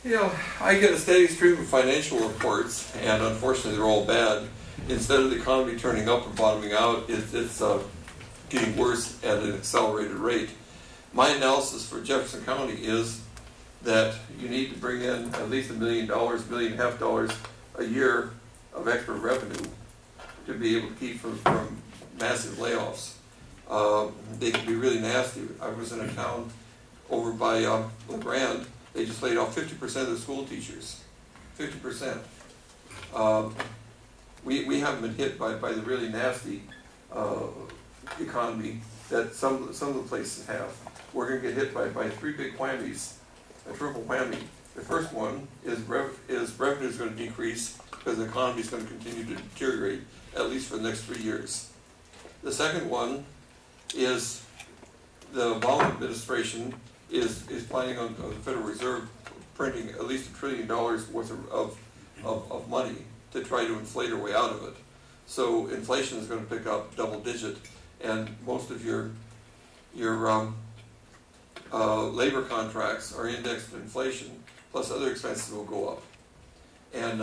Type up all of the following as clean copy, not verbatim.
Yeah, I get a steady stream of financial reports, and unfortunately they're all bad. Instead of the economy turning up or bottoming out, it's getting worse at an accelerated rate. My analysis for Jefferson County is that you need to bring in at least $1 million, $1.5 million a year of extra revenue to be able to keep from massive layoffs. They can be really nasty. I was in a town over by LeGrand. They just laid off 50% of the school teachers. 50%. We haven't been hit by the really nasty economy that some of the places have. We're going to get hit by three big whammies, a triple whammy. The first one is revenue is going to decrease because the economy is going to continue to deteriorate at least for the next 3 years. The second one is the Obama administration is planning on the Federal Reserve printing at least $1 trillion worth of money to try to inflate our way out of it. So inflation is going to pick up double digit, and most of your labor contracts are indexed to inflation, plus other expenses will go up. And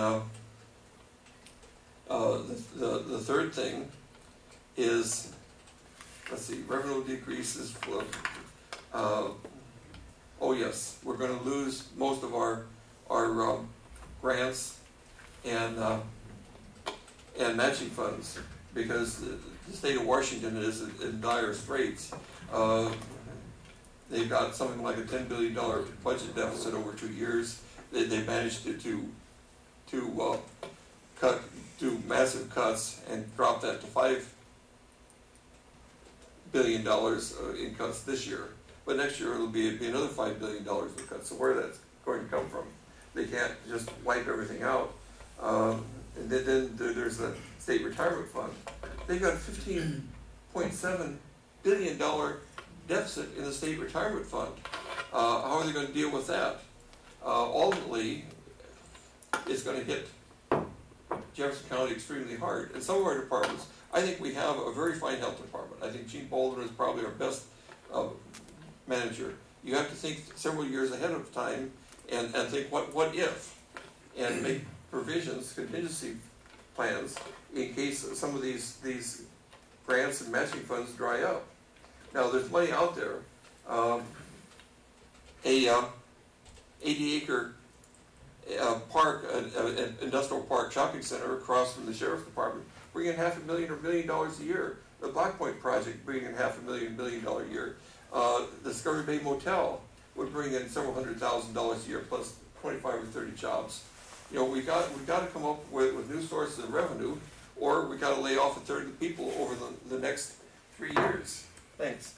the third thing is, let's see, revenue decreases. Oh yes, we're going to lose most of our grants and matching funds because the state of Washington is in dire straits. They've got something like a $10 billion budget deficit over 2 years. They managed to do massive cuts and drop that to $5 billion in cuts this year. But next year it'll be another $5 billion in cuts. So where that's going to come from? They can't just wipe everything out. And then there's the state retirement fund. They've got a $15.7 billion deficit in the state retirement fund. How are they going to deal with that? Ultimately, it's going to hit Jefferson County extremely hard. And some of our departments, I think we have a very fine health department. I think Gene Baldwin is probably our best manager. You have to think several years ahead of time and think what if, and make provisions, contingency plans in case some of these grants and matching funds dry up. Now there's money out there. A 80-acre park, an industrial park shopping center across from the sheriff's department, bringing in $500,000 or $1 million a year. The Black Point project bringing in $500,000 a year. The Discovery Bay Motel would bring in several $100,000 a year plus 25 or 30 jobs. You know, we've got to come up with new sources of revenue, or we got to lay off a third of the people over the next 3 years. Thanks.